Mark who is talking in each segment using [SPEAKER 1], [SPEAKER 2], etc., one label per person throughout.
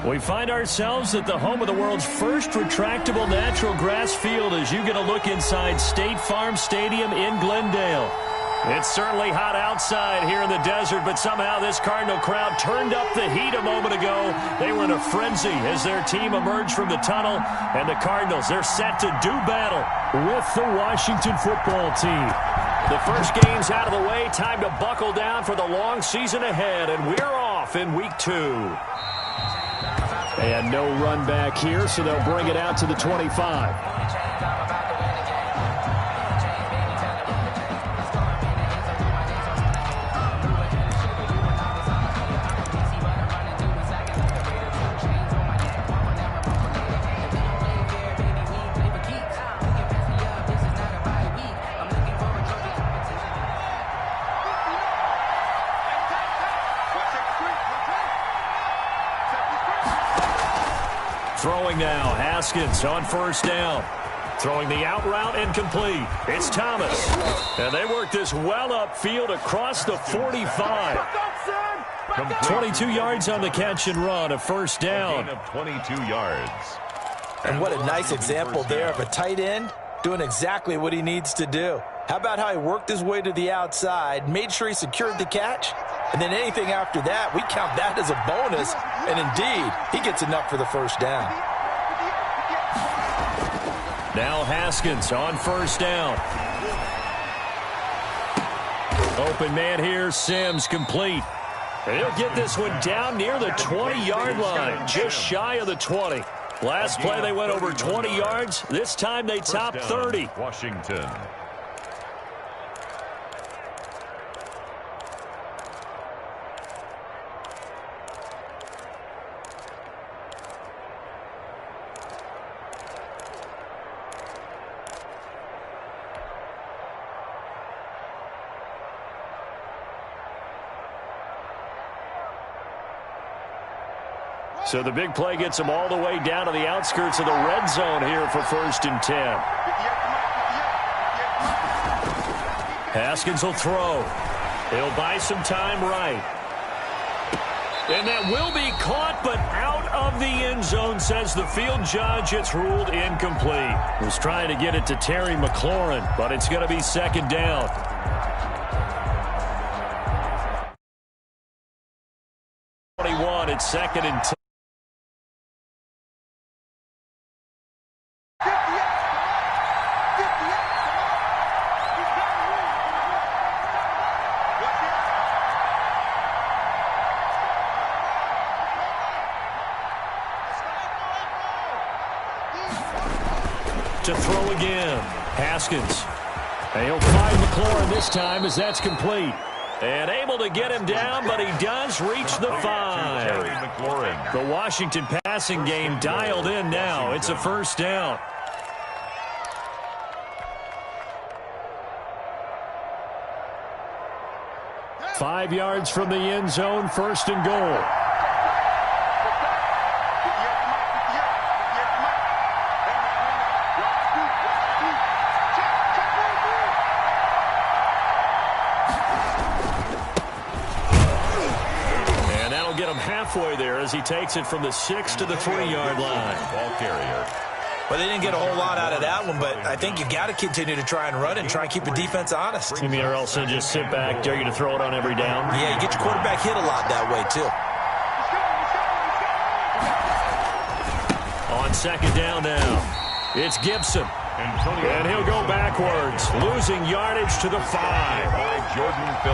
[SPEAKER 1] We find ourselves at the home of the world's first retractable natural grass field as you get a look inside State Farm Stadium in Glendale. It's certainly hot outside here in the desert, but somehow this Cardinal crowd turned up the heat a moment ago. They were in a frenzy as their team emerged from the tunnel, and the Cardinals, they're set to do battle with the Washington football team. The first game's out of the way. Time to buckle down for the long season ahead, and we're off in week 2. And no run back here, so they'll bring it out to the 25. Throwing now, Haskins on first down. Throwing the out route incomplete. It's Thomas. And they work this well upfield across the 45. 22 yards on the catch and run, a first down.
[SPEAKER 2] Of 22 yards.
[SPEAKER 3] And what a nice example there of a tight end doing exactly what he needs to do. How about how he worked his way to the outside, made sure he secured the catch, and then anything after that, we count that as a bonus. And indeed, he gets enough for the first down.
[SPEAKER 1] Now Haskins on first down. Open man here, Sims complete. And he'll get this one down near the 20-yard line, just shy of the 20. Last play they went over 20 yards. This time they topped 30.
[SPEAKER 2] Washington.
[SPEAKER 1] So the big play gets them all the way down to the outskirts of the red zone here for 1st and 10. Haskins will throw. He'll buy some time right. And that will be caught, but out of the end zone, says the field judge. It's ruled incomplete. Was trying to get it to Terry McLaurin, but it's going to be 2nd down. It's 2nd and 10. To throw again. Haskins. And he'll find McLaurin this time as that's complete. And able to get him down, but he does reach the 5. The Washington passing game dialed in now. It's a first down. Five yards from the end zone, 1st and goal. Halfway there as he takes it from the 6 to the 3-yard line.
[SPEAKER 2] Ball carrier.
[SPEAKER 3] Well, they didn't get a whole lot out of that one, but I think you got to continue to try and run and try and keep the defense honest.
[SPEAKER 1] You mean or else they'll just sit back, dare you to throw it on every down?
[SPEAKER 3] Yeah, you get your quarterback hit a lot that way, too.
[SPEAKER 1] On 2nd down now, it's Gibson. And he'll go backwards, losing yardage to the 5.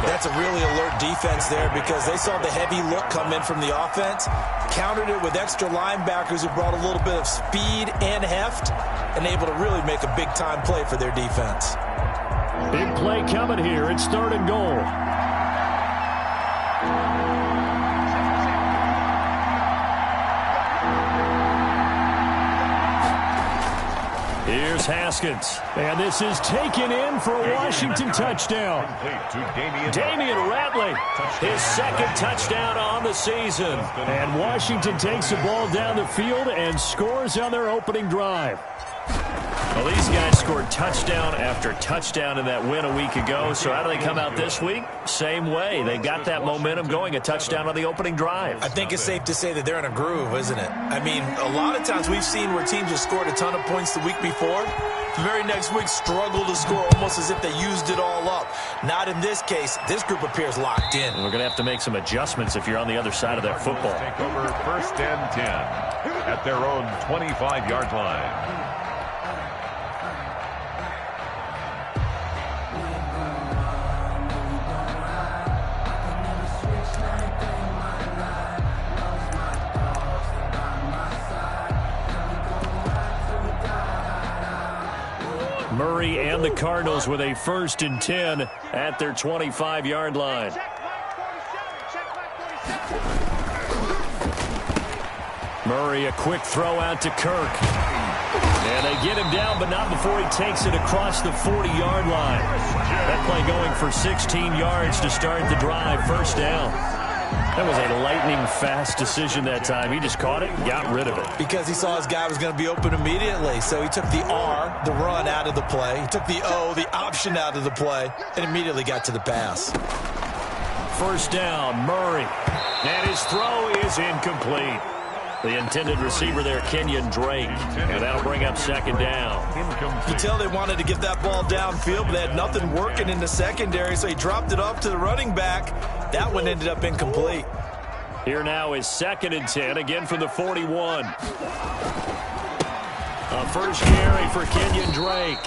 [SPEAKER 3] That's a really alert defense there because they saw the heavy look come in from the offense, countered it with extra linebackers who brought a little bit of speed and heft, and able to really make a big-time play for their defense.
[SPEAKER 1] Big play coming here. It's 3rd and goal. Here's Haskins. And this is taken in for a Washington touchdown. Damian Ratley, his 2nd touchdown on the season. And Washington takes the ball down the field and scores on their opening drive. Well, these guys scored touchdown after touchdown in that win a week ago. So how do they come out this week? Same way. They got that momentum going, a touchdown on the opening drive.
[SPEAKER 3] I think it's safe to say that they're in a groove, isn't it? I mean, a lot of times we've seen where teams have scored a ton of points the week before. The very next week struggle to score almost as if they used it all up. Not in this case. This group appears locked in.
[SPEAKER 1] And we're going to have to make some adjustments if you're on the other side of that football.
[SPEAKER 2] Take over 1st and 10 at their own 25-yard line.
[SPEAKER 1] Murray and the Cardinals with a 1st and 10 at their 25-yard line. Murray, a quick throw out to Kirk. And they get him down, but not before he takes it across the 40-yard line. That play going for 16 yards to start the drive. 1st down. That was a lightning-fast decision that time. He just caught it and got rid of it.
[SPEAKER 3] Because he saw his guy was going to be open immediately. So he took the R, the run, out of the play. He took the O, the option, out of the play, and immediately got to the pass.
[SPEAKER 1] 1st down, Murray. And his throw is incomplete. The intended receiver there, Kenyon Drake. And that'll bring up 2nd down.
[SPEAKER 3] You tell they wanted to get that ball downfield, but they had nothing working in the secondary, so he dropped it off to the running back. That one ended up incomplete.
[SPEAKER 1] Here now is 2nd and 10, again from the 41. A first carry for Kenyon Drake.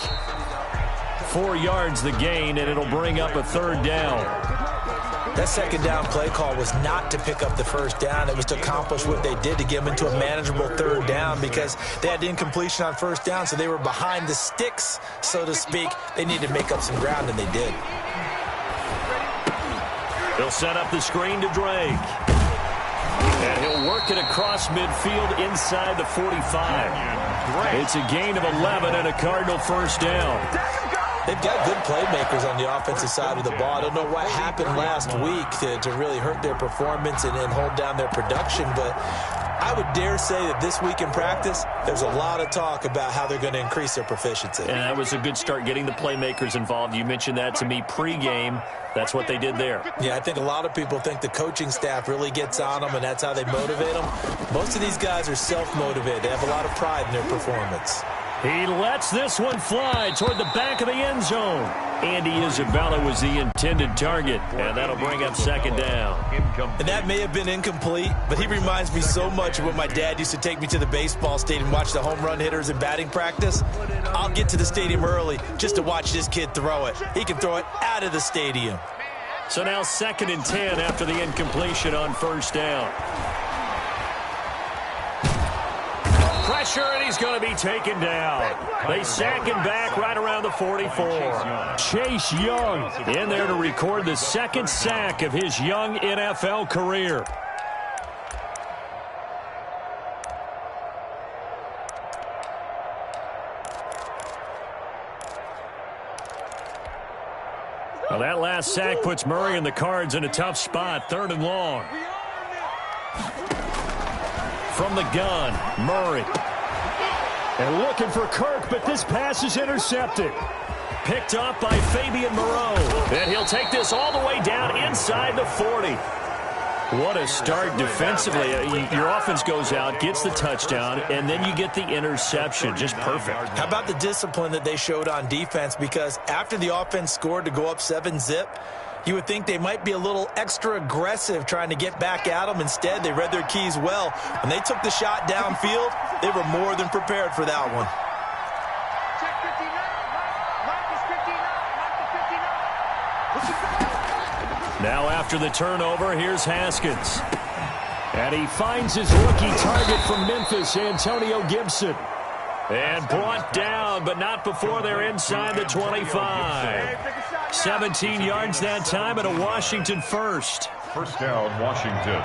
[SPEAKER 1] 4 yards the gain, and it'll bring up a 3rd down.
[SPEAKER 3] That 2nd down play call was not to pick up the 1st down. It was to accomplish what they did to get them into a manageable 3rd down because they had incompletion on 1st down, so they were behind the sticks, so to speak. They needed to make up some ground, and they did.
[SPEAKER 1] He'll set up the screen to Drake. And he'll work it across midfield inside the 45. It's a gain of 11 and a Cardinal 1st down.
[SPEAKER 3] They've got good playmakers on the offensive side of the ball. I don't know what happened last week to really hurt their performance and hold down their production, but I would dare say that this week in practice, there's a lot of talk about how they're going to increase their proficiency.
[SPEAKER 1] And that was a good start, getting the playmakers involved. You mentioned that to me pregame. That's what they did there.
[SPEAKER 3] Yeah, I think a lot of people think the coaching staff really gets on them, and that's how they motivate them. Most of these guys are self-motivated. They have a lot of pride in their performance.
[SPEAKER 1] He lets this one fly toward the back of the end zone. Andy Isabella was the intended target, and that'll bring up 2nd down.
[SPEAKER 3] And that may have been incomplete, but he reminds me so much of when my dad used to take me to the baseball stadium and watch the home run hitters in batting practice. I'll get to the stadium early just to watch this kid throw it. He can throw it out of the stadium.
[SPEAKER 1] So now 2nd and 10 after the incompletion on 1st down. Pressure, and he's going to be taken down. They sack him back right around the 44. Chase Young in there to record the 2nd sack of his young NFL career. Well, that last sack puts Murray and the Cards in a tough spot, 3rd and long. From the gun, Murray. And looking for Kirk, but this pass is intercepted. Picked up by Fabian Moreau. And he'll take this all the way down inside the 40. What a start defensively. Your offense goes out, gets the touchdown, and then you get the interception. Just perfect.
[SPEAKER 3] How about the discipline that they showed on defense? Because after the offense scored to go up 7-zip, you would think they might be a little extra aggressive trying to get back at them. Instead, they read their keys well. When they took the shot downfield, they were more than prepared for that one.
[SPEAKER 1] Now after the turnover, here's Haskins. And he finds his rookie target from Memphis, Antonio Gibson. And brought down, but not before they're inside the 25. 17 yards that time and a Washington first.
[SPEAKER 2] 1st down, Washington.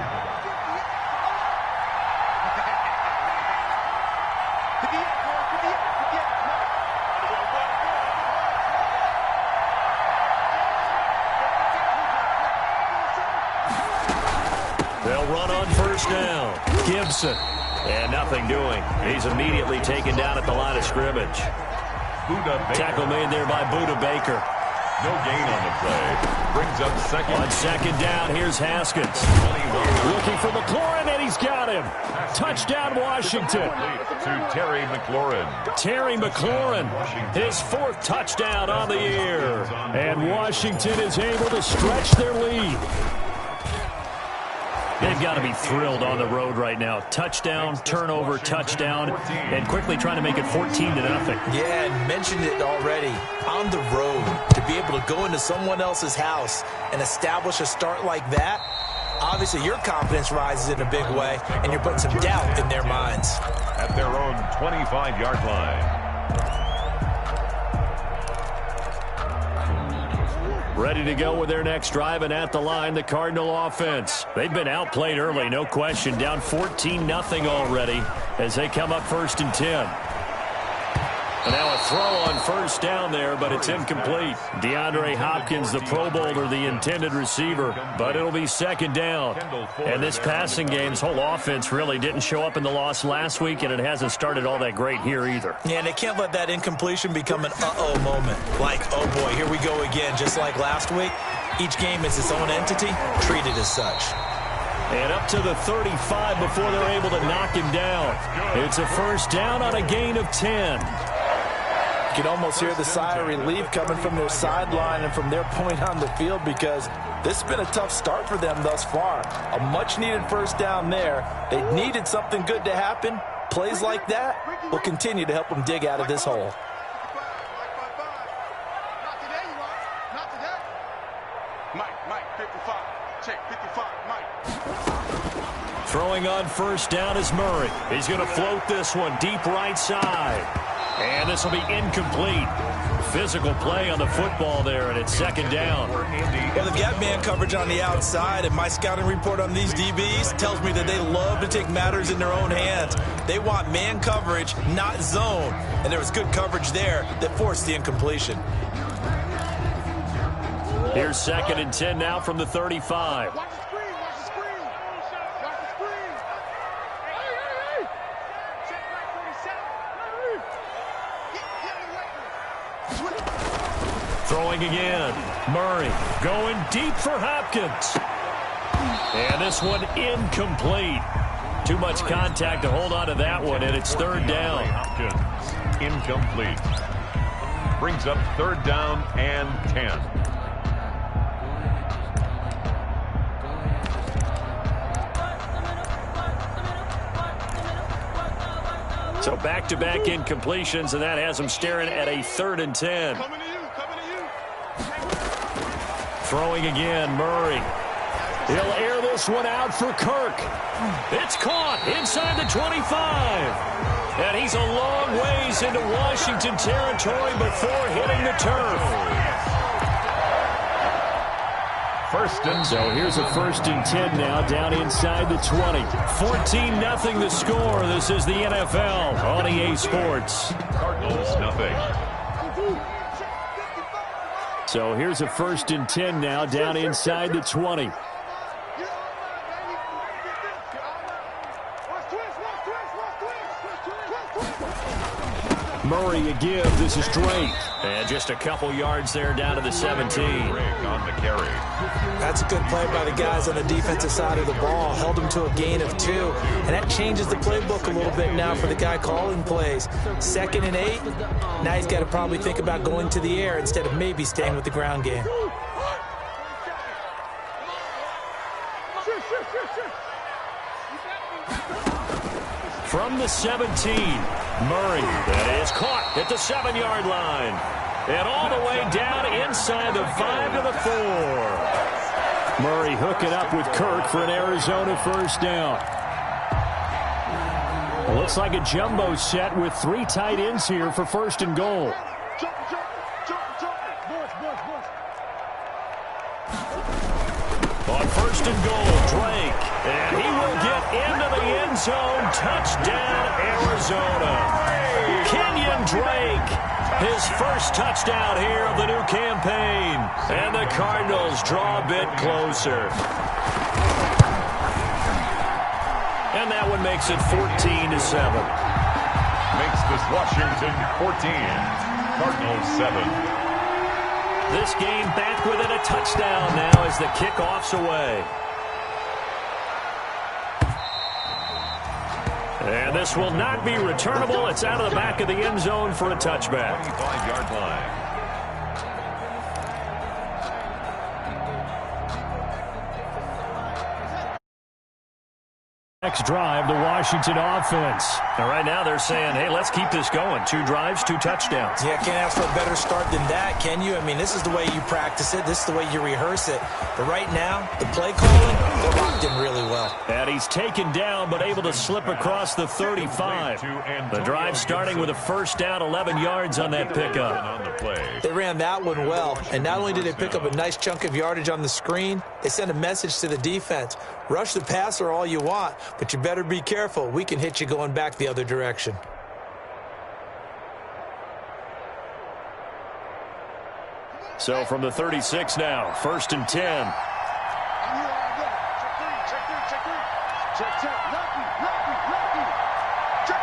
[SPEAKER 1] They'll run on 1st down. Gibson. And nothing doing. He's immediately taken down at the line of scrimmage.
[SPEAKER 2] Buda Baker.
[SPEAKER 1] Tackle made there by Buda Baker.
[SPEAKER 2] No gain on the play. Brings up second.
[SPEAKER 1] On second down, here's Haskins. Looking for McLaurin, and he's got him. Touchdown, Washington.
[SPEAKER 2] To Terry McLaurin.
[SPEAKER 1] Terry McLaurin, his 4th touchdown on the year. And Washington is able to stretch their lead. They've got to be thrilled on the road right now. Touchdown, turnover, touchdown, and quickly trying to make it 14-0.
[SPEAKER 3] Yeah, and mentioned it already. On the road, to be able to go into someone else's house and establish a start like that, obviously your confidence rises in a big way, and you're putting some doubt in their minds.
[SPEAKER 2] At their own 25-yard line.
[SPEAKER 1] Ready to go with their next drive, and at the line, the Cardinal offense. They've been outplayed early, no question. Down 14-0 already as they come up 1st and 10. And now a throw on first down there, but it's incomplete. DeAndre Hopkins, the Pro Bowler, the intended receiver, but it'll be 2nd down. And this passing game's whole offense really didn't show up in the loss last week, and it hasn't started all that great here either.
[SPEAKER 3] Yeah, and they can't let that incompletion become an uh-oh moment. Like, oh boy, here we go again, just like last week. Each game is its own entity, treated as such.
[SPEAKER 1] And up to the 35 before they're able to knock him down. It's a first down on a gain of 10.
[SPEAKER 3] You can almost hear the sigh of relief coming from their sideline and from their point on the field, because this has been a tough start for them thus far. A much-needed first down there. They needed something good to happen. Plays like that will continue to help them dig out of this hole.
[SPEAKER 4] Mike, 55. Check, 55, Mike.
[SPEAKER 1] Throwing on first down is Murray. He's going to float this one deep right side. And this will be incomplete. Physical play on the football there, and it's 2nd down.
[SPEAKER 3] Well, they've got man coverage on the outside, and my scouting report on these DBs tells me that they love to take matters in their own hands. They want man coverage, not zone. And there was good coverage there that forced the incompletion.
[SPEAKER 1] Here's 2nd and 10 now from the 35.
[SPEAKER 4] Watch the screen, watch the screen. Watch the screen. Check right 47.
[SPEAKER 1] Throwing again. Murray going deep for Hopkins. And this one incomplete. Too much contact to hold on to that one, and it's 3rd down.
[SPEAKER 2] Hopkins, incomplete. Brings up 3rd down and 10.
[SPEAKER 1] So back-to-back incompletions, and that has them staring at a 3rd and 10.
[SPEAKER 4] Coming to you.
[SPEAKER 1] Throwing again, Murray. He'll air this one out for Kirk. It's caught inside the 25. And he's a long ways into Washington territory before hitting the turf. So here's a 1st and 10 now, down inside the 20. 14-0 the score. This is the NFL on EA Sports.
[SPEAKER 2] Cardinals, nothing.
[SPEAKER 1] So here's a 1st and 10 now, down inside the 20. Murray a give. This is Drake. And just a couple yards there down to the 17.
[SPEAKER 2] On the carry.
[SPEAKER 3] That's a good play by the guys on the defensive side of the ball. Held them to a gain of 2. And that changes the playbook a little bit now for the guy calling plays. 2nd and 8. Now he's got to probably think about going to the air instead of maybe staying with the ground game.
[SPEAKER 1] From the 17, Murray. That is caught at the 7-yard line. And all the way down inside the 5 to the 4. Murray hooking up with Kirk for an Arizona first down. Looks like a jumbo set with 3 tight ends here for 1st and goal. On 1st and goal, Drake. And he will get into the end zone. Touchdown, Arizona. Kenyon Drake, his first touchdown here of the new campaign. And the Cardinals draw a bit closer. And that one makes it 14-7.
[SPEAKER 2] Makes this Washington 14. Cardinals 7.
[SPEAKER 1] This game back within a touchdown now as the kickoff's away. And this will not be returnable. It's out of the back of the end zone for a touchback.
[SPEAKER 2] 25-yard line.
[SPEAKER 1] Next drive, the Washington offense. And right now they're saying, hey, let's keep this going. 2 drives, 2 touchdowns.
[SPEAKER 3] Yeah, can't ask for a better start than that, can you? I mean, this is the way you practice it. This is the way you rehearse it. But right now, the play calling, they're locked in really well.
[SPEAKER 1] And he's taken down but able to slip across the 35. The drive starting with a first down, 11 yards on that pickup.
[SPEAKER 3] They ran that one well. And not only did they pick up a nice chunk of yardage on the screen, they sent a message to the defense. Rush the passer all you want, but you better be careful. We can hit you going back the other direction.
[SPEAKER 1] So from the 36 now, 1st and 10.
[SPEAKER 4] I'm here all day. Check 3, check 3, check 3. Check 10. Lucky. Check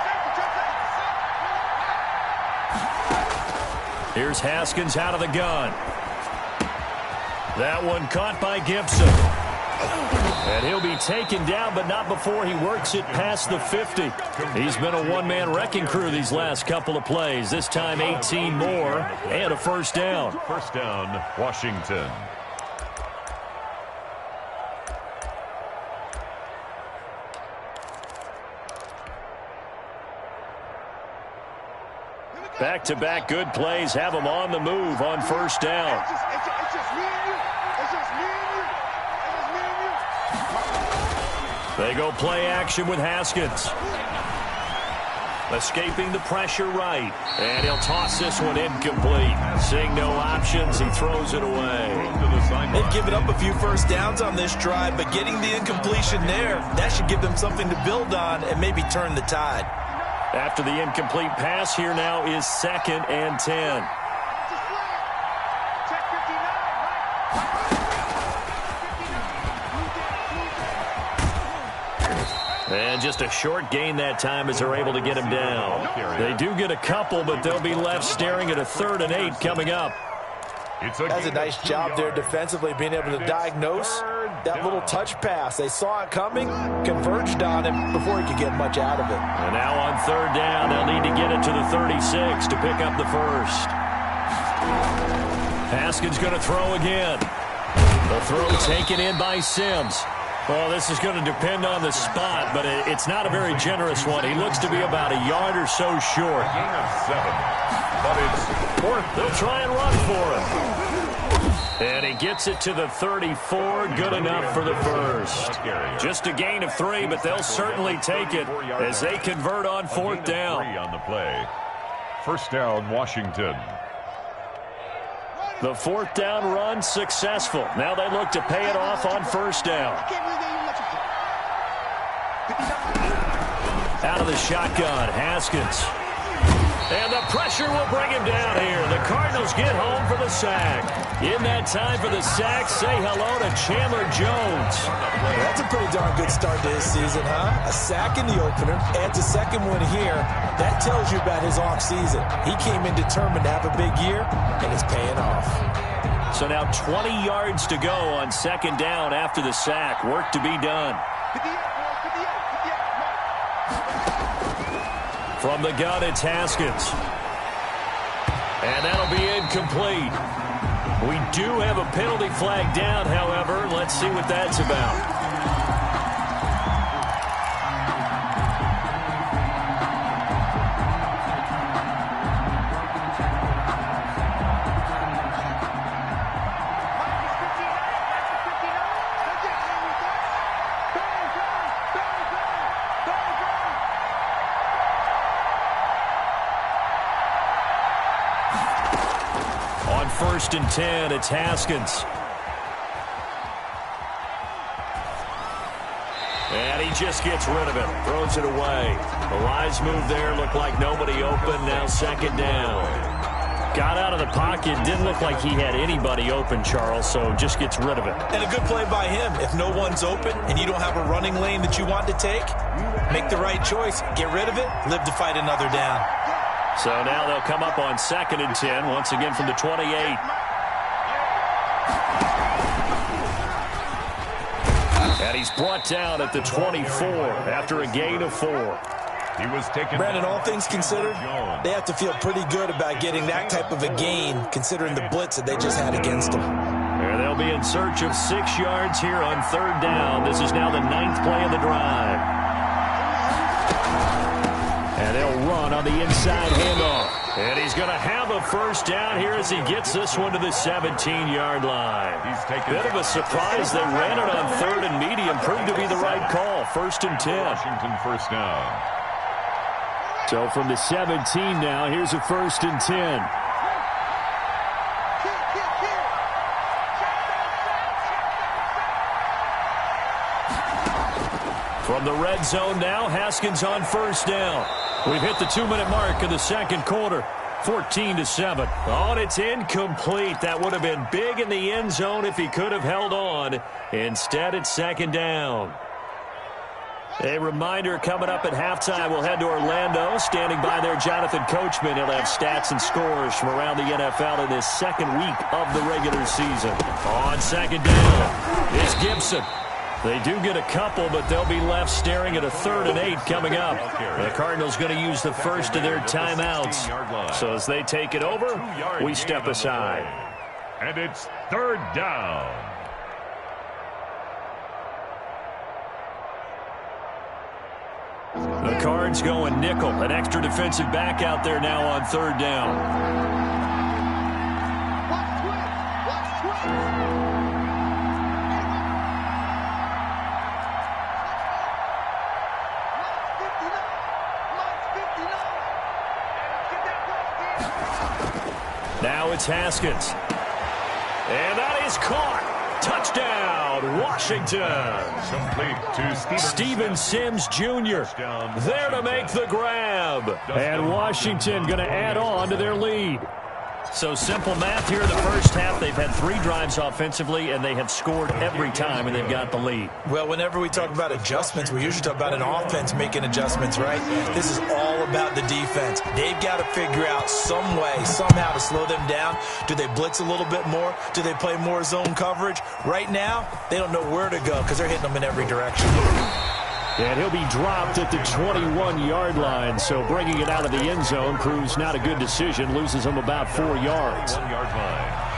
[SPEAKER 4] safety.
[SPEAKER 1] Here's Haskins out of the gun. That one caught by Gibson. And he'll be taken down, but not before he works it past the 50. He's been a one-man wrecking crew these last couple of plays. This time 18 more and a first down.
[SPEAKER 2] First down, Washington.
[SPEAKER 1] Back-to-back good plays have him on the move on first down.
[SPEAKER 4] It's just me and you. It's just me and you.
[SPEAKER 1] They go play action with Haskins. Escaping the pressure right. And he'll toss this one incomplete. Seeing no options, he throws it away.
[SPEAKER 3] They've given up a few first downs on this drive, but getting the incompletion there, that should give them something to build on and maybe turn the tide.
[SPEAKER 1] After the incomplete pass, here now is 2nd and 10. And just a short gain that time as they're able to get him down. They do get a couple, but they'll be left staring at a 3rd and 8 coming up.
[SPEAKER 3] That's a nice job there defensively, being able to diagnose that little touch pass. They saw it coming, converged on him before he could get much out of it.
[SPEAKER 1] And now on 3rd down, they'll need to get it to the 36 to pick up the first. Haskins going to throw again. The throw taken in by Sims. Well, this is going to depend on the spot, but it's not a very generous one. He looks to be about a yard or so short.
[SPEAKER 2] Gain of 7, but it's 4th.
[SPEAKER 1] They'll try and run for him. And he gets it to the 34. Good enough for the first. Just a gain of 3, but they'll certainly take it as they convert on 4th down.
[SPEAKER 2] On the play. First down, Washington.
[SPEAKER 1] The 4th down run successful. Now they look to pay it off on first down. Out of the shotgun, Haskins. And the pressure will bring him down here. The Cardinals get home for the sack. In that time for the sack, say hello to Chandler Jones.
[SPEAKER 3] That's a pretty darn good start to his season, huh? A sack in the opener, adds a second one here. That tells you about his offseason. He came in determined to have a big year, and it's paying off.
[SPEAKER 1] So now 20 yards to go on 2nd down after the sack. Work to be done. From the gun, it's Haskins. And that'll be incomplete. We do have a penalty flag down, however. Let's see what that's about. On 1st and 10, it's Haskins. And he just gets rid of it, throws it away. The Lions move there, looked like nobody open, now 2nd down. Got out of the pocket, didn't look like he had anybody open, Charles, so just gets rid of it.
[SPEAKER 3] And a good play by him. If no one's open and you don't have a running lane that you want to take, make the right choice. Get rid of it, live to fight another down.
[SPEAKER 1] So now they'll come up on 2nd and 10, once again from the 28. And he's brought down at the 24 after a gain of 4.
[SPEAKER 2] He was taken.
[SPEAKER 3] Brandon, all things considered, they have to feel pretty good about getting that type of a gain, considering the blitz that they just had against them.
[SPEAKER 1] And they'll be in search of 6 yards here on 3rd down. This is now the 9th play of the drive. And they'll run on the inside handoff. And he's going to have a 1st down here as he gets this one to the 17-yard line. Bit of a surprise. They ran it on 3rd and medium. Proved to be the right call. 1st and 10.
[SPEAKER 2] Washington 1st down.
[SPEAKER 1] So from the 17 now, here's a 1st and 10. From the red zone now, Haskins on 1st down. We've hit the 2-minute mark in the 2nd quarter. 14-7. Oh, and it's incomplete. That would have been big in the end zone if he could have held on. Instead, it's 2nd down. A reminder coming up at halftime, we'll head to Orlando. Standing by there, Jonathan Coachman. He'll have stats and scores from around the NFL in this 2nd week of the regular season. On 2nd down is Gibson. They do get a couple, but they'll be left staring at a 3rd and 8 coming up. The Cardinals going to use the first of their timeouts. So as they take it over, we step aside.
[SPEAKER 2] And it's 3rd down.
[SPEAKER 1] The Cards going nickel. An extra defensive back out there now on 3rd down. Now it's Haskins. And that is caught. Touchdown, Washington.
[SPEAKER 2] Complete to
[SPEAKER 1] Steven Sims Jr. there to make the grab. And Washington going to add on to their lead. So simple math here in the first half. They've had 3 drives offensively, and they have scored every time, and they've got the lead.
[SPEAKER 3] Well, whenever we talk about adjustments, we usually talk about an offense making adjustments, right? This is all about the defense. They've got to figure out some way, somehow to slow them down. Do they blitz a little bit more? Do they play more zone coverage? Right now, they don't know where to go because they're hitting them in every direction.
[SPEAKER 1] And he'll be dropped at the 21-yard line, so bringing it out of the end zone proves not a good decision. Loses him about 4 yards.
[SPEAKER 2] 1-yard line.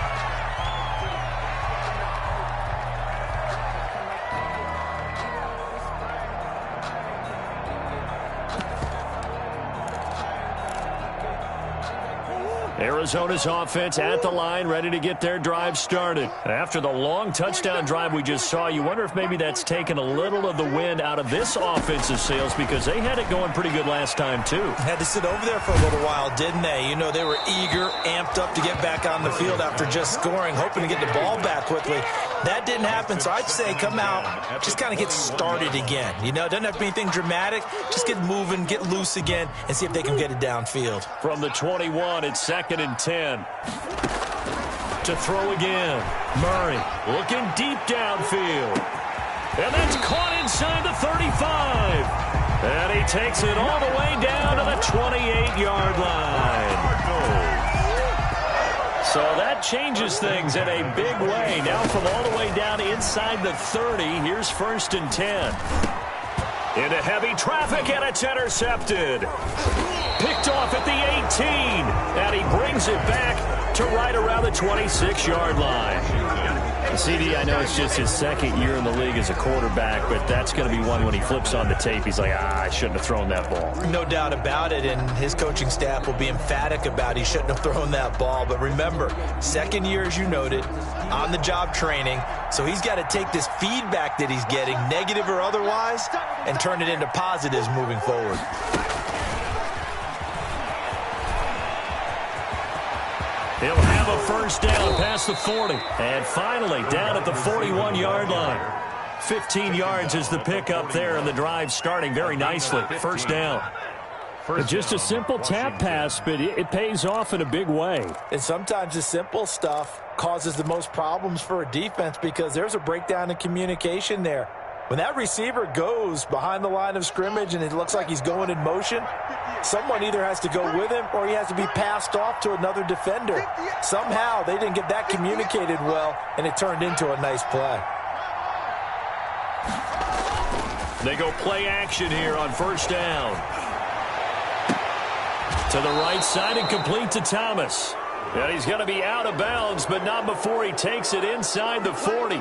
[SPEAKER 1] Arizona's offense at the line, ready to get their drive started. After the long touchdown drive we just saw, you wonder if maybe that's taken a little of the wind out of this offensive sails because they had it going pretty good last time, too.
[SPEAKER 3] Had to sit over there for a little while, didn't they? You know, they were eager, amped up to get back on the field after just scoring, hoping to get the ball back quickly. That didn't happen, so I'd say come out, just kind of get started again. You know, it doesn't have to be anything dramatic. Just get moving, get loose again, and see if they can get it downfield.
[SPEAKER 1] From the 21, it's 2nd and 10. To throw again. Murray looking deep downfield. And that's caught inside the 35. And he takes it all the way down to the 28-yard line. So that changes things in a big way. Now from all the way down inside the 30, here's 1st and 10. Into heavy traffic, and it's intercepted. Picked off at the 18, and he brings it back to right around the 26-yard line. CD, I know it's just his 2nd year in the league as a quarterback, but that's going to be one when he flips on the tape. He's like, I shouldn't have thrown that ball.
[SPEAKER 3] No doubt about it, and his coaching staff will be emphatic about he shouldn't have thrown that ball. But remember, 2nd year, as you noted, on-the-job training, so he's got to take this feedback that he's getting, negative or otherwise, and turn it into positives moving forward.
[SPEAKER 1] He'll have a 1st down past the 40. And finally, down at the 41-yard line. 15 yards is the pickup there, and the drive starting very nicely. 1st down. Just a simple tap pass, but it pays off in a big way.
[SPEAKER 3] And sometimes the simple stuff causes the most problems for a defense because there's a breakdown in communication there. When that receiver goes behind the line of scrimmage and it looks like he's going in motion, Someone either has to go with him or he has to be passed off to another defender. Somehow they didn't get that communicated well, and it turned into a nice play.
[SPEAKER 1] They go play action here on first down. To the right side and complete to Thomas. And he's going to be out of bounds, but not before he takes it inside the 40.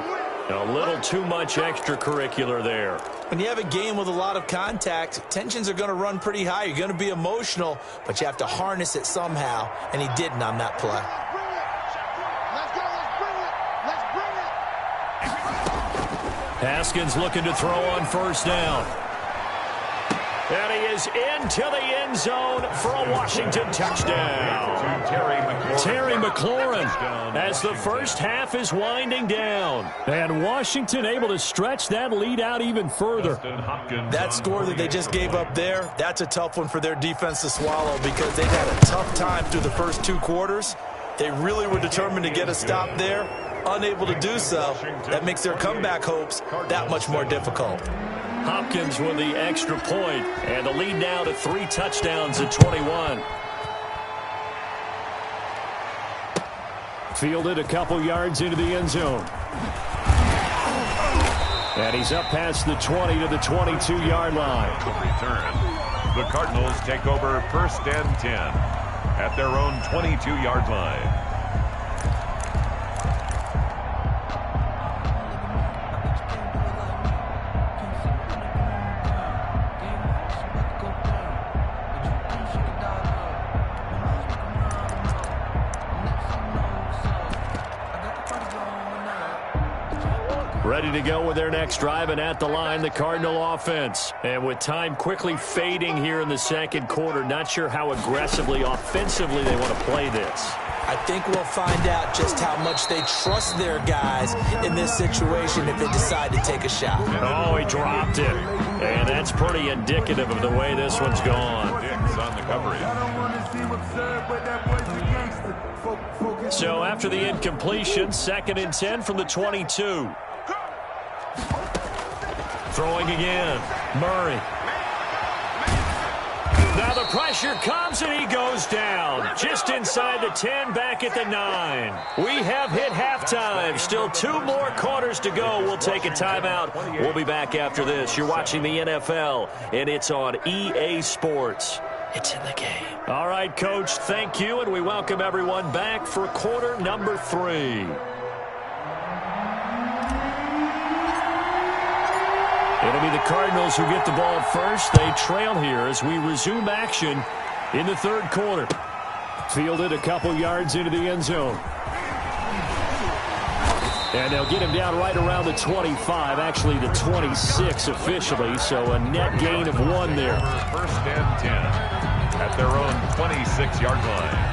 [SPEAKER 1] A little too much extracurricular there.
[SPEAKER 3] When you have a game with a lot of contact, tensions are going to run pretty high. You're going to be emotional, but you have to harness it somehow, and he didn't on that play.
[SPEAKER 1] Haskins looking to throw on first down. And he is into the end zone for a Washington touchdown. Terry McLaurin as the first half is winding down. And Washington able to stretch that lead out even further.
[SPEAKER 3] That score that they just gave up there, that's a tough one for their defense to swallow because they've had a tough time through the first two quarters. They really were determined to get a stop there. Unable to do so, that makes their comeback hopes that much more difficult.
[SPEAKER 1] Hopkins with the extra point, and the lead now to 3 touchdowns at 21. Fielded a couple yards into the end zone. And he's up past the 20 to the 22-yard line.
[SPEAKER 2] Return. The Cardinals take over first and 10 at their own 22-yard line.
[SPEAKER 1] Ready to go with their next drive, and at the line, the Cardinal offense. And with time quickly fading here in the second quarter, not sure how aggressively, offensively they want to play this.
[SPEAKER 3] I think we'll find out just how much they trust their guys in this situation if they decide to take a shot.
[SPEAKER 1] Oh, he dropped it. And that's pretty indicative of the way this one's gone.
[SPEAKER 2] Dix on the coverage.
[SPEAKER 1] So after the incompletion, 2nd and 10 from the 22. Throwing again. Murray. Now the pressure comes and he goes down. Just inside the 10, back at the 9. We have hit halftime. Still 2 more quarters to go. We'll take a timeout. We'll be back after this. You're watching the NFL, and it's on EA Sports. It's in the game. All right, Coach, thank you, and we welcome everyone back for quarter number 3. It'll be the Cardinals who get the ball first. They trail here as we resume action in the third quarter. Fielded a couple yards into the end zone. And they'll get him down right around the 25, actually the 26 officially, so a net gain of 1 there.
[SPEAKER 2] First and 10 at their own 26-yard line.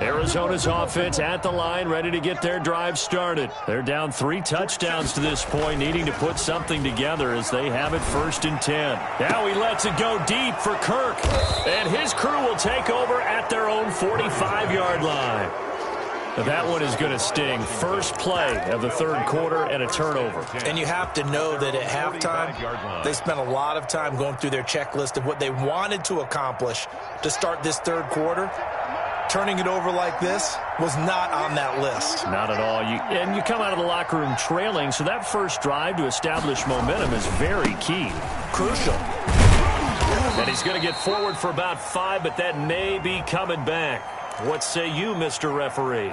[SPEAKER 1] Arizona's offense at the line, ready to get their drive started. They're down 3 touchdowns to this point, needing to put something together as they have it 1st and 10. Now he lets it go deep for Kirk, and his crew will take over at their own 45-yard line. Now that one is going to sting. First play of the third quarter and a turnover.
[SPEAKER 3] And you have to know that at halftime, they spent a lot of time going through their checklist of what they wanted to accomplish to start this third quarter. Turning it over like this was not on that list.
[SPEAKER 1] Not at all. And you come out of the locker room trailing, so that first drive to establish momentum is very key.
[SPEAKER 3] Crucial.
[SPEAKER 1] And he's going to get forward for about 5, but that may be coming back. What say you, Mr. Referee?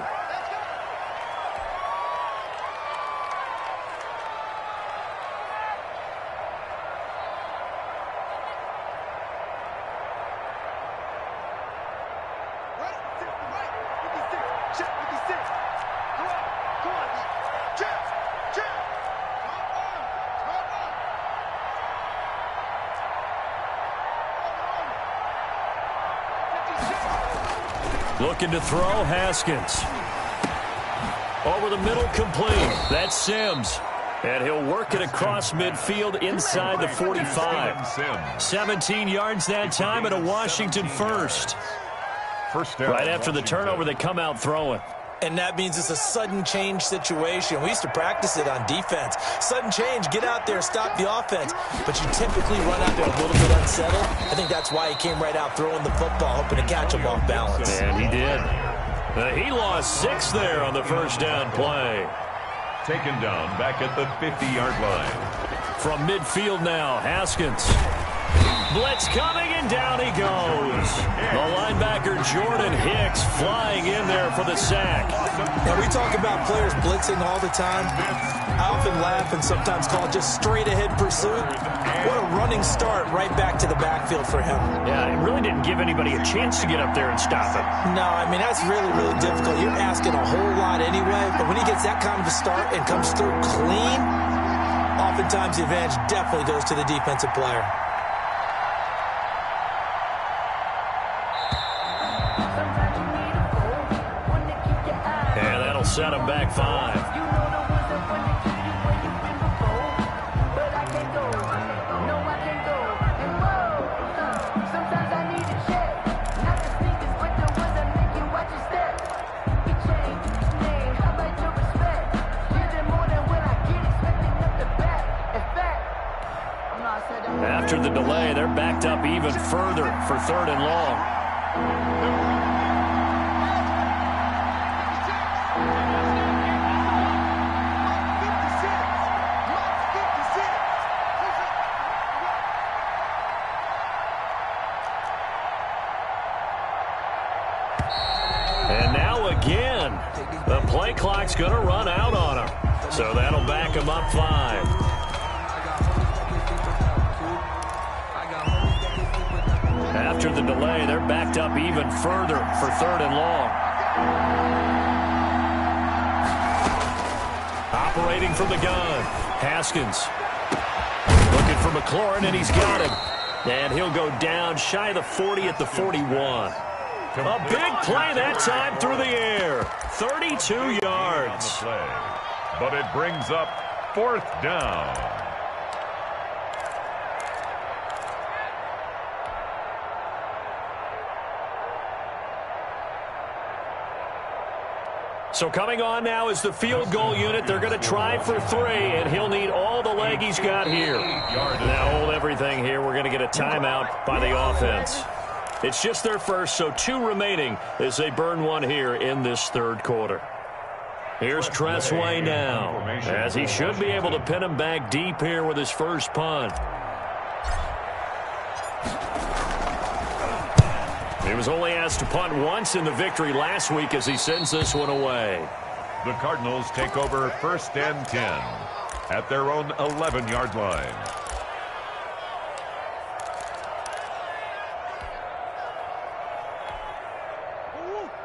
[SPEAKER 1] Looking to throw, Haskins. Over the middle, complete. That's Sims. And he'll work it across midfield inside the 45. 17 yards that time and a Washington first.
[SPEAKER 2] First down.
[SPEAKER 1] Right after the turnover, they come out throwing.
[SPEAKER 3] And that means it's a sudden change situation. We used to practice it on defense. Sudden change, get out there, stop the offense. But you typically run out there a little bit unsettled. I think that's why he came right out throwing the football, hoping to catch him off balance.
[SPEAKER 1] And he did. He lost 6 there on the first down play.
[SPEAKER 2] Taken down back at the 50-yard line.
[SPEAKER 1] From midfield now, Haskins. Blitz coming, and down he goes. The linebacker Jordan Hicks flying in there for the sack.
[SPEAKER 3] Now, we talk about players blitzing all the time. I often laugh and sometimes call it just straight-ahead pursuit. What a running start right back to the backfield for him.
[SPEAKER 1] Yeah, it really didn't give anybody a chance to get up there and stop him.
[SPEAKER 3] No, I mean, that's really, really difficult. You're asking a whole lot anyway, but when he gets that kind of a start and comes through clean, oftentimes the advantage definitely goes to the defensive player.
[SPEAKER 1] And that'll set him back 5. After the delay, they're backed up even further for 3rd and long. And now again, the play clock's going to run out on him. So that'll back him up 5. After the delay, they're backed up even further for 3rd and long. Operating from the gun, Haskins. Looking for McLaurin, and he's got him. And he'll go down shy of the 40 at the 41. A big play that time through the air. 32 yards.
[SPEAKER 2] But it brings up 4th down.
[SPEAKER 1] So coming on now is the field goal unit. They're going to try for 3, and he'll need all the leg he's got here. Now hold everything here. We're going to get a timeout by the offense. It's just their first, so 2 remaining as they burn 1 here in this 3rd quarter. Here's Tressway now, as he should be able to pin him back deep here with his first punt. He was only asked to punt once in the victory last week as he sends this one away.
[SPEAKER 2] The Cardinals take over 1st and 10 at their own 11-yard line.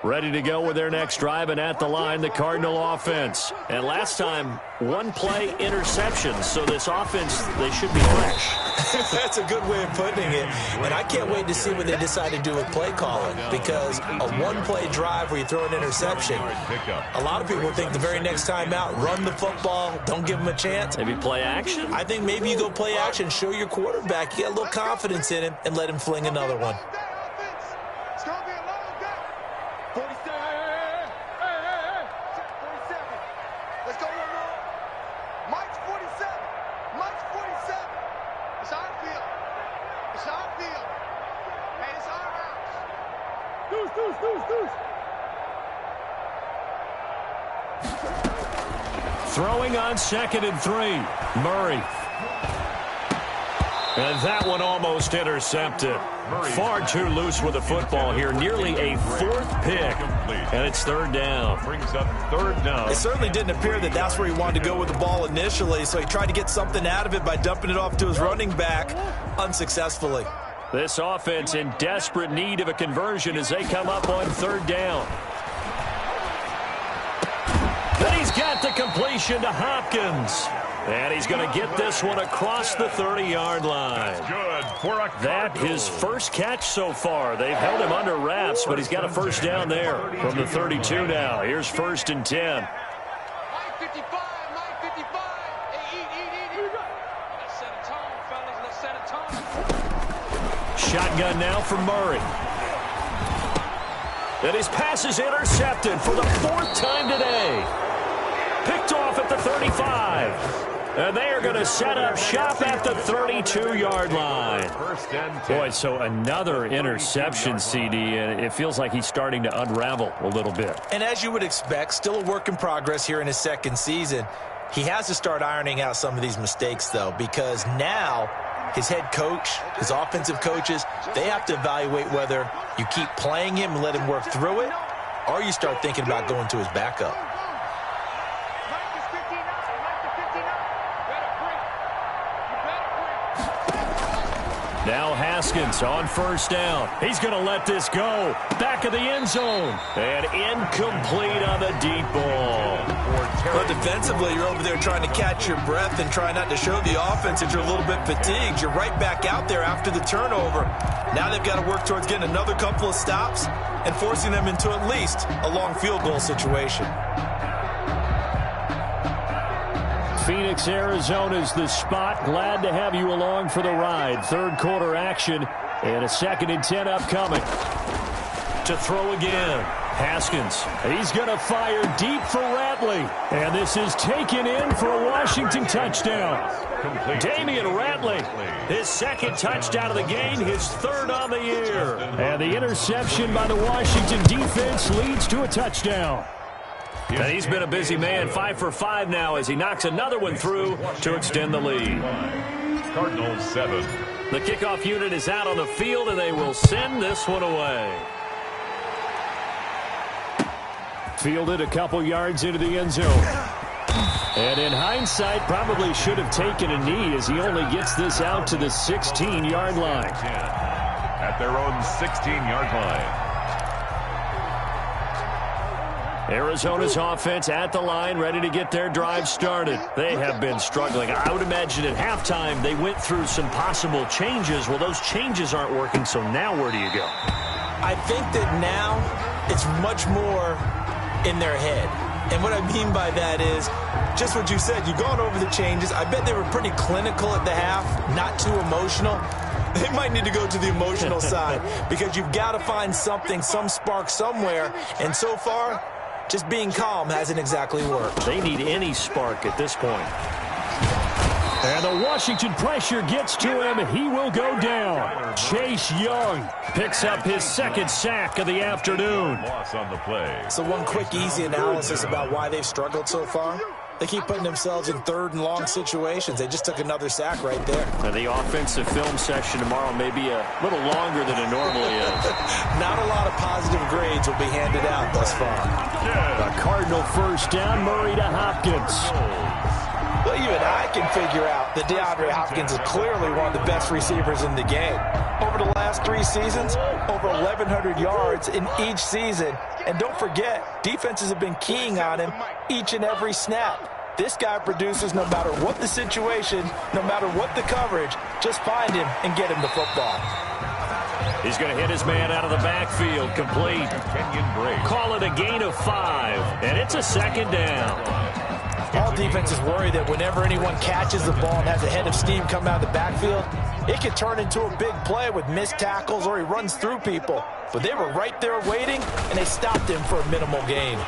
[SPEAKER 1] Ready to go with their next drive, and at the line, the Cardinal offense. And last time, 1-play interception, so this offense, they should be fresh.
[SPEAKER 3] That's a good way of putting it. And I can't wait to see what they decide to do with play calling, because a 1-play drive where you throw an interception, a lot of people think the very next time out, run the football, don't give them a chance.
[SPEAKER 1] Maybe play action?
[SPEAKER 3] I think maybe you go play action, show your quarterback, you got a little confidence in him, and let him fling another one.
[SPEAKER 1] Throwing on 2nd and 3, Murray. And that one almost intercepted. Far too loose with the football here. Nearly a 4th pick. And it's 3rd down.
[SPEAKER 2] Brings up 3rd down.
[SPEAKER 3] It certainly didn't appear that that's where he wanted to go with the ball initially, so he tried to get something out of it by dumping it off to his running back unsuccessfully.
[SPEAKER 1] This offense in desperate need of a conversion as they come up on 3rd down. Then he's got the completion to Hopkins. And he's going to get this one across the 30-yard line.
[SPEAKER 2] Good for a
[SPEAKER 1] That his first catch so far. They've held him under wraps, but he's got a first down there from the 32 now. Here's 1st and 10. Shotgun now for Murray. And his pass is intercepted for the fourth time today. Picked off at the 35. And they are going to set up shop at the 32-yard line. Boy, so another interception, CD, and it feels like he's starting to unravel a little bit.
[SPEAKER 3] And as you would expect, still a work in progress here in his second season. He has to start ironing out some of these mistakes, though, because now his head coach, his offensive coaches, they have to evaluate whether you keep playing him and let him work through it, or you start thinking about going to his backup.
[SPEAKER 1] Now Haskins on first down. He's going to let this go. Back of the end zone. And incomplete on the deep ball.
[SPEAKER 3] But defensively, you're over there trying to catch your breath and try not to show the offense that you're a little bit fatigued. You're right back out there after the turnover. Now they've got to work towards getting another couple of stops and forcing them into at least a long field goal situation.
[SPEAKER 1] Phoenix, Arizona's the spot. Glad to have you along for the ride. Third quarter action and a 2nd and 10 upcoming. To throw again. Haskins. He's going to fire deep for Ratley. And this is taken in for a Washington touchdown. Damian Ratley, his second touchdown of the game, his third on the year. And the interception by the Washington defense leads to a touchdown. And he's been a busy man, 5 for 5 now as he knocks another one through to extend the lead.
[SPEAKER 2] Cardinals 7.
[SPEAKER 1] The kickoff unit is out on the field, and they will send this one away. Fielded a couple yards into the end zone. And in hindsight, probably should have taken a knee as he only gets this out to the 16-yard line.
[SPEAKER 2] At their own 16-yard line.
[SPEAKER 1] Arizona's offense at the line, ready to get their drive started. They have been struggling. I would imagine at halftime they went through some possible changes. Well, those changes aren't working, so now where do you go?
[SPEAKER 3] I think that now it's much more in their head. And what I mean by that is just what you said. You've gone over the changes. I bet they were pretty clinical at the half, not too emotional. They might need to go to the emotional side because you've got to find something, some spark somewhere. And so far, just being calm hasn't exactly worked.
[SPEAKER 1] They need any spark at this point. And the Washington pressure gets to him. He will go down. Chase Young picks up his second sack of the afternoon.
[SPEAKER 2] Loss on the play.
[SPEAKER 3] So one quick, easy analysis about why they've struggled so far. They keep putting themselves in third and long situations. They just took another sack right there.
[SPEAKER 1] Now the offensive film session tomorrow may be a little longer than it normally is.
[SPEAKER 3] Not a lot of positive grades will be handed out thus far.
[SPEAKER 1] A Cardinal first down, Murray to Hopkins.
[SPEAKER 3] Well, even I can figure out that DeAndre Hopkins is clearly one of the best receivers in the game. Over the last 3 seasons, over 1,100 yards in each season. And don't forget, defenses have been keying on him each and every snap. This guy produces no matter what the situation, no matter what the coverage. Just find him and get him the football.
[SPEAKER 1] He's going to hit his man out of the backfield, complete. Call it a gain of 5, and it's a second down.
[SPEAKER 3] All defenses worry that whenever anyone catches the ball and has a head of steam come out of the backfield, it could turn into a big play with missed tackles or he runs through people. But they were right there waiting, and they stopped him for a minimal gain.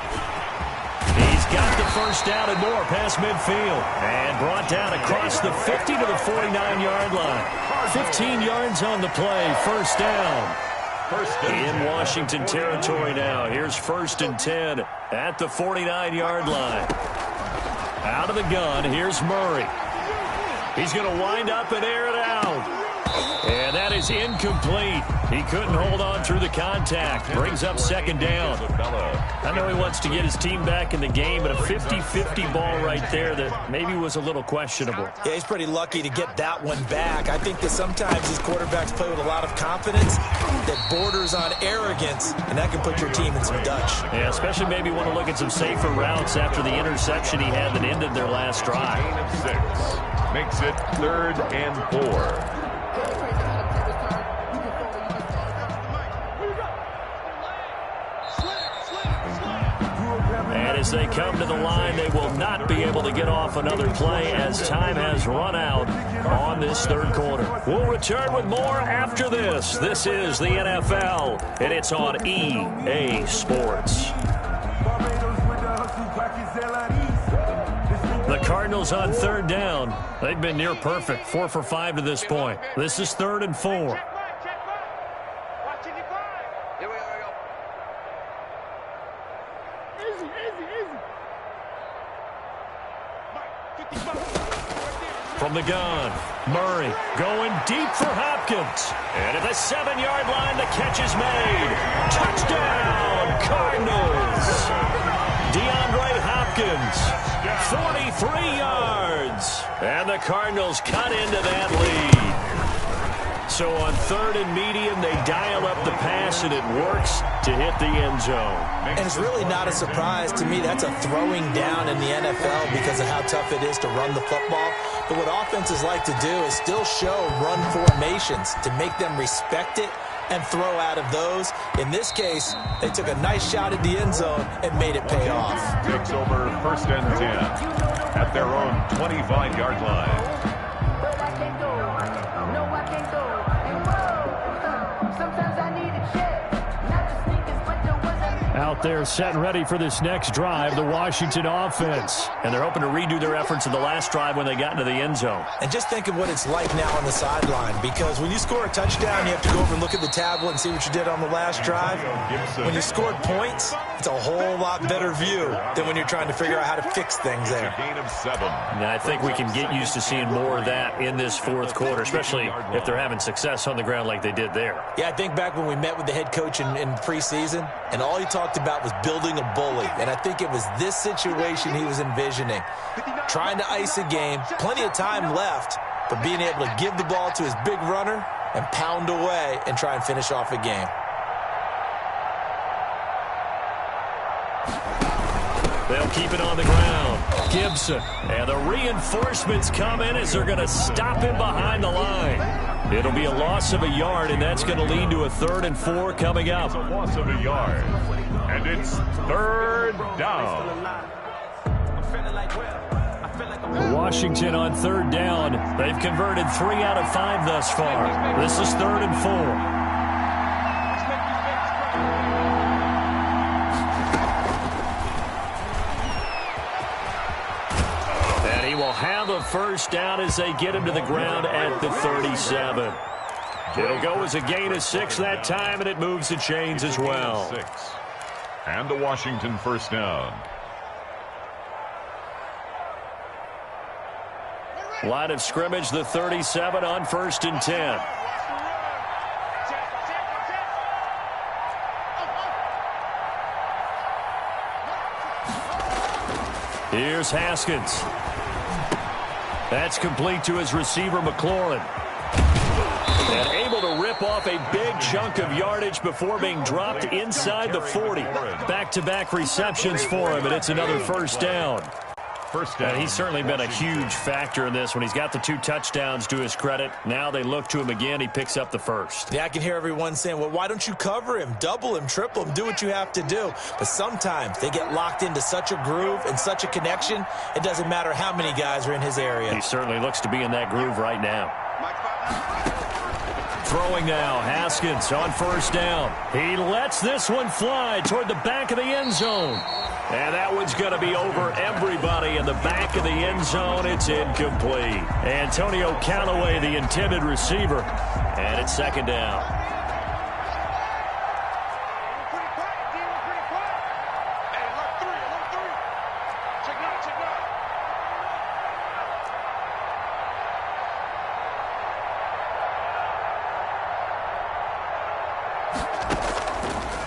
[SPEAKER 1] He's got the first down and more past midfield. And brought down across the 50 to the 49-yard line. 15 yards on the play, first down. In Washington territory now. Here's 1st and 10 at the 49-yard line. Out of the gun, here's Murray. He's going to wind up and air it out. And that is incomplete. He couldn't hold on through the contact. Brings up second down. I know he wants to get his team back in the game, but a 50-50 ball right there that maybe was a little questionable.
[SPEAKER 3] Yeah, he's pretty lucky to get that one back. I think that sometimes these quarterbacks play with a lot of confidence that borders on arrogance, and that can put your team in some Dutch.
[SPEAKER 1] Yeah, especially maybe want to look at some safer routes after the interception he had that ended their last drive.
[SPEAKER 2] Gain of 6. Makes it 3rd and 4.
[SPEAKER 1] As they come to the line, they will not be able to get off another play as time has run out on this third quarter. We'll return with more after this. This is the NFL, and it's on EA Sports. The Cardinals on third down. They've been near perfect, 4 for 5 to this point. This is 3rd and 4. From the gun, Murray going deep for Hopkins. And at the 7-yard line, the catch is made. Touchdown, Cardinals. DeAndre Hopkins, 43 yards. And the Cardinals cut into that lead. So on 3rd and medium, they dial up the pass, and it works to hit the end zone.
[SPEAKER 3] And it's really not a surprise to me. That's a throwing down in the NFL because of how tough it is to run the football. But what offenses like to do is still show run formations to make them respect it and throw out of those. In this case, they took a nice shot at the end zone and made it pay off.
[SPEAKER 2] Takes over 1st and 10 at their own 25-yard line.
[SPEAKER 1] Out there set and ready for this next drive, the Washington offense. And they're hoping to redo their efforts in the last drive when they got into the end zone.
[SPEAKER 3] And just think of what it's like now on the sideline, because when you score a touchdown, you have to go over and look at the tablet and see what you did on the last drive. When you scored points, it's a whole lot better view than when you're trying to figure out how to fix things there.
[SPEAKER 2] Gain of 7.
[SPEAKER 1] Now, I think we can get used to seeing more of that in this 4th quarter, especially if they're having success on the ground like they did there.
[SPEAKER 3] Yeah, I think back when we met with the head coach in preseason, and all he talked about was building a bully. And I think it was this situation he was envisioning. Trying to ice a game, plenty of time left, but being able to give the ball to his big runner and pound away and try and finish off a game.
[SPEAKER 1] They'll keep it on the ground. Gibson. And the reinforcements come in as they're going to stop him behind the line. It'll be a loss of a yard, and that's going to lead to a 3rd and 4 coming up.
[SPEAKER 2] It's a loss of a yard. And it's 3rd down.
[SPEAKER 1] Washington on 3rd down. They've converted 3 out of 5 thus far. This is 3rd and 4. Will have a 1st down as they get him to the ground at the 37. It'll go as a gain of 6 that time, and it moves the chains as well.
[SPEAKER 2] 6. And the Washington 1st down.
[SPEAKER 1] Line of scrimmage, the 37 on 1st and 10. Here's Haskins. That's complete to his receiver, McLaurin. And able to rip off a big chunk of yardage before being dropped inside the 40. Back-to-back receptions for him, and it's another 1st down. And he's certainly been a huge factor in this when he's got the 2 touchdowns to his credit. Now they look to him again. He picks up the 1st.
[SPEAKER 3] Yeah, I can hear everyone saying, well, why don't you cover him, double him, triple him, do what you have to do. But sometimes they get locked into such a groove and such a connection, it doesn't matter how many guys are in his area.
[SPEAKER 1] He certainly looks to be in that groove right now. Throwing now, Haskins on 1st down. He lets this one fly toward the back of the end zone. And that one's going to be over everybody in the back of the end zone. It's incomplete. Antonio Callaway, the intended receiver. And it's 2nd down.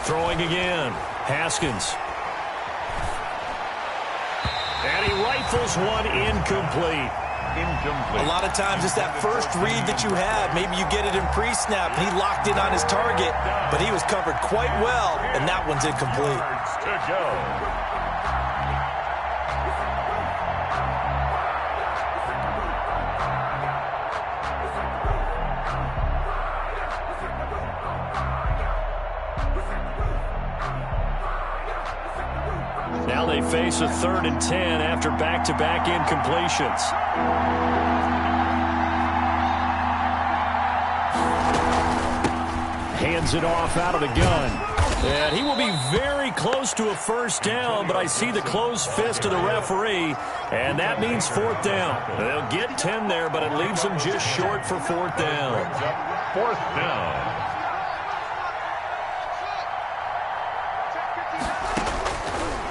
[SPEAKER 1] Throwing again. Haskins. And he rifles one incomplete.
[SPEAKER 3] A lot of times it's that first read that you have. Maybe you get it in pre-snap, and he locked in on his target, but he was covered quite well, and that one's incomplete.
[SPEAKER 2] To go.
[SPEAKER 1] Now they face a 3rd and 10 after back-to-back incompletions. Hands it off out of the gun. And he will be very close to a first down, but I see the closed fist of the referee, and that means 4th down. They'll get 10 there, but it leaves them just short for 4th down.
[SPEAKER 2] 4th down.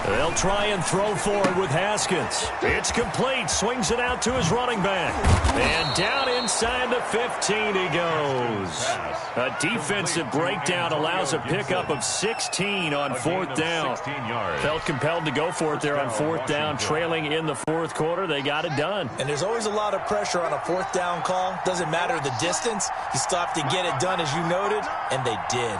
[SPEAKER 1] They'll try and throw for it with Haskins. It's complete. Swings it out to his running back. And down inside the 15 he goes. A defensive breakdown allows a pickup of 16 on 4th down. Felt compelled to go for it there on 4th down. Trailing in the 4th quarter, they got it done.
[SPEAKER 3] And there's always a lot of pressure on a 4th down call. Doesn't matter the distance. You still have to get it done, as you noted, and they did.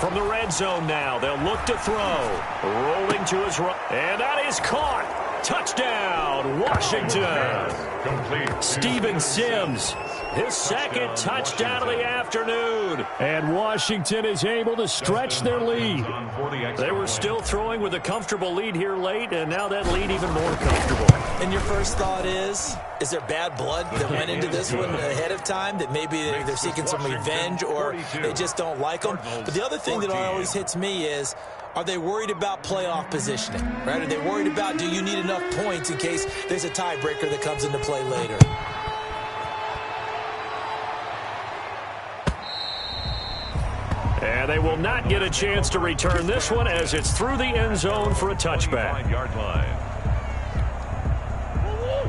[SPEAKER 1] From the red zone now, they'll look to throw. Rolling to his right. And that is caught. Touchdown, Washington.
[SPEAKER 2] Complete.
[SPEAKER 1] Steven Sims, his 2nd touchdown of the afternoon. And Washington is able to stretch their lead. They were still throwing with a comfortable lead here late, and now that lead even more comfortable.
[SPEAKER 3] And your first thought is there bad blood that went into this one ahead of time, that maybe they're seeking some revenge or they just don't like them? But the other thing that always hits me is, are they worried about playoff positioning? Right? Are they worried about, do you need enough points in case there's a tiebreaker that comes into play later?
[SPEAKER 1] And they will not get a chance to return this one as it's through the end zone for a touchback.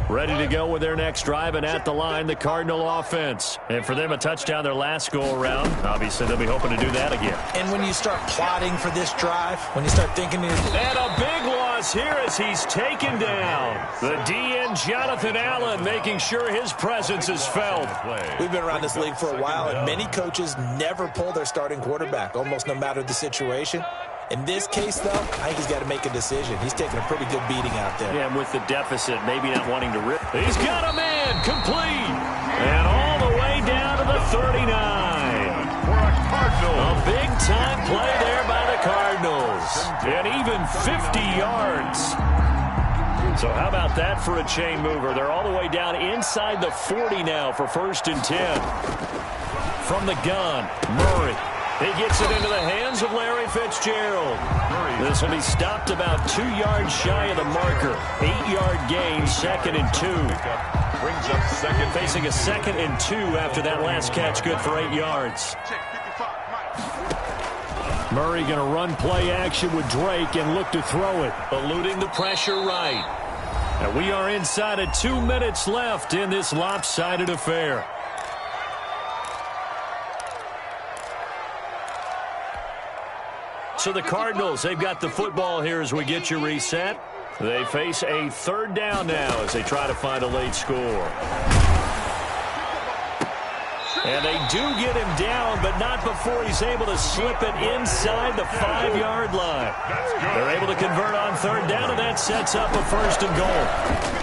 [SPEAKER 1] Ready to go with their next drive, and at the line, the Cardinal offense. And for them, a touchdown their last go-around. Obviously, they'll be hoping to do that again.
[SPEAKER 3] And when you start plotting for this drive, when you start thinking...
[SPEAKER 1] And a big loss here as he's taken down. The DN, Jonathan Allen, making sure his presence is felt.
[SPEAKER 3] We've been around this league for a while, and many coaches never pull their starting quarterback, almost no matter the situation. In this case, though, I think he's got to make a decision. He's taking a pretty good beating out there.
[SPEAKER 1] Yeah, and with the deficit, maybe not wanting to rip. He's got a man, complete. And all the way down to the 39.
[SPEAKER 2] For a Cardinal.
[SPEAKER 1] A big-time play there by the Cardinals. And even 50 yards. So how about that for a chain mover? They're all the way down inside the 40 now for 1st and 10. From the gun, Murray. He gets it into the hands of Larry Fitzgerald. This will be stopped about 2 yards shy of the marker. 8-yard gain, 2nd and 2.
[SPEAKER 2] Brings up second.
[SPEAKER 1] Facing a 2nd and 2 after that last catch, good for 8 yards. Murray going to run play action with Drake and look to throw it. Eluding the pressure right. And we are inside of 2 minutes left in this lopsided affair. So the Cardinals, they've got the football here as we get you reset. They face a 3rd down now as they try to find a late score. And they do get him down, but not before he's able to slip it inside the 5-yard line. They're able to convert on 3rd down, and that sets up a 1st and goal.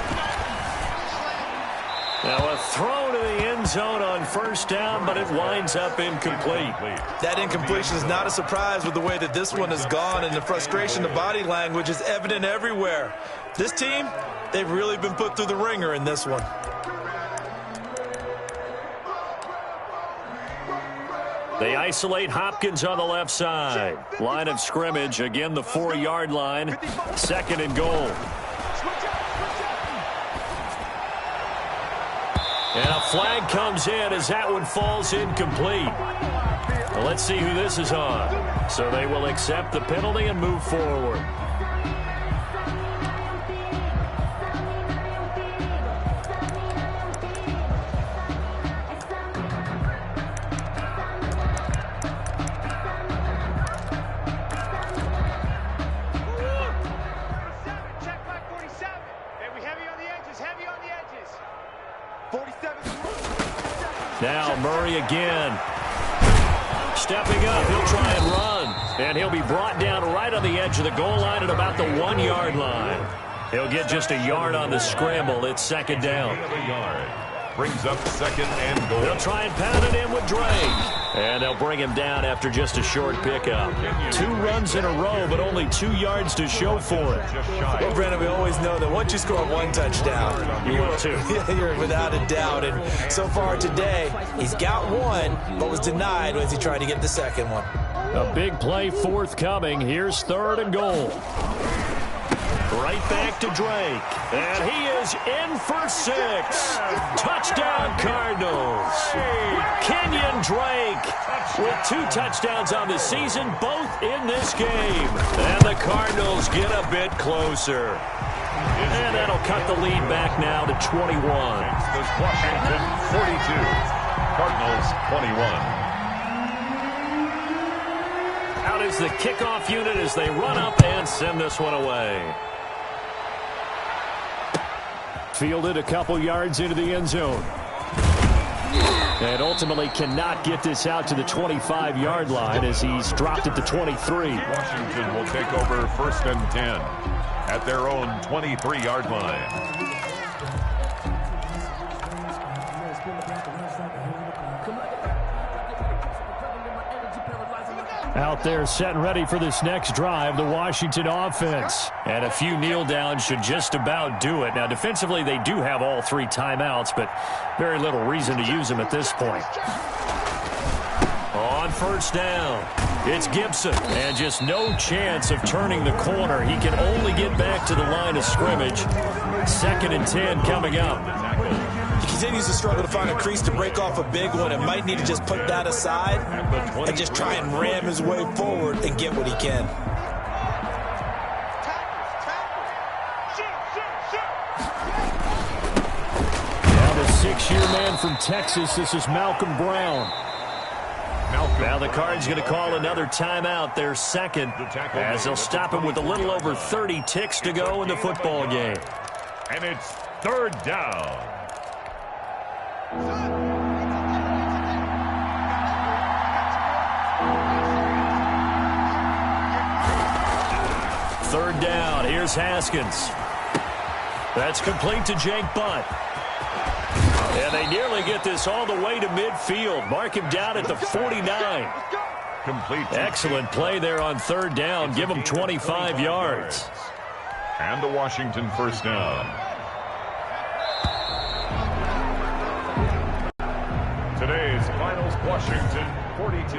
[SPEAKER 1] Now a throw to the end zone on 1st down, but it winds up incomplete.
[SPEAKER 3] That incompletion is not a surprise with the way that this one has gone, and the frustration, the body language is evident everywhere. This team, they've really been put through the ringer in this one.
[SPEAKER 1] They isolate Hopkins on the left side. Line of scrimmage, again the 4-yard line, 2nd and goal. And a flag comes in as that one falls incomplete. Well, let's see who this is on. So they will accept the penalty and move forward. Now Murray again. Stepping up, he'll try and run. And he'll be brought down right on the edge of the goal line at about the 1-yard line. He'll get just a yard on the scramble. It's 2nd down.
[SPEAKER 2] brings up second and goal.
[SPEAKER 1] They'll try and pound it in with Drake. And they'll bring him down after just a short pickup. 2 runs in a row, but only 2 yards to show for it.
[SPEAKER 3] Well, Brandon, we always know that once you score 1 touchdown,
[SPEAKER 1] You will too.
[SPEAKER 3] you're without a doubt. And so far today, he's got 1, but was denied as he tried to get the second one.
[SPEAKER 1] A big play forthcoming. Here's 3rd and goal. Right back to Drake. And he is in for 6. Touchdown, Cardinals. Kenyon Drake with 2 touchdowns on the season, both in this game. And the Cardinals get a bit closer. And that'll cut the lead back now to 21.
[SPEAKER 2] Washington 42. Cardinals 21.
[SPEAKER 1] Out is the kickoff unit as they run up and send this one away. Fielded a couple yards into the end zone. And ultimately cannot get this out to the 25-yard line as he's dropped at the 23.
[SPEAKER 2] Washington will take over 1st and 10 at their own 23-yard line.
[SPEAKER 1] Out there set and ready for this next drive, the Washington offense. And a few kneel downs should just about do it. Now, defensively, they do have all 3 timeouts, but very little reason to use them at this point. On 1st down, it's Gibson. And just no chance of turning the corner. He can only get back to the line of scrimmage. 2nd and 10 coming up.
[SPEAKER 3] He continues to struggle to find a crease to break off a big one and might need to just put that aside and just try and ram his way forward and get what he can.
[SPEAKER 1] Now the 6-year man from Texas, this is Malcolm Brown. Now the Cards going to call another timeout, their 2nd, as they'll stop him with a little over 30 ticks to go in the football game.
[SPEAKER 2] And it's 3rd down.
[SPEAKER 1] Third down. Here's Haskins. That's complete to Jake Butt. And they nearly get this all the way to midfield. Mark him down at the 49.
[SPEAKER 2] Complete.
[SPEAKER 1] Excellent play there on 3rd down. Give him 25 yards.
[SPEAKER 2] And the Washington 1st down. Today's finals, Washington 42.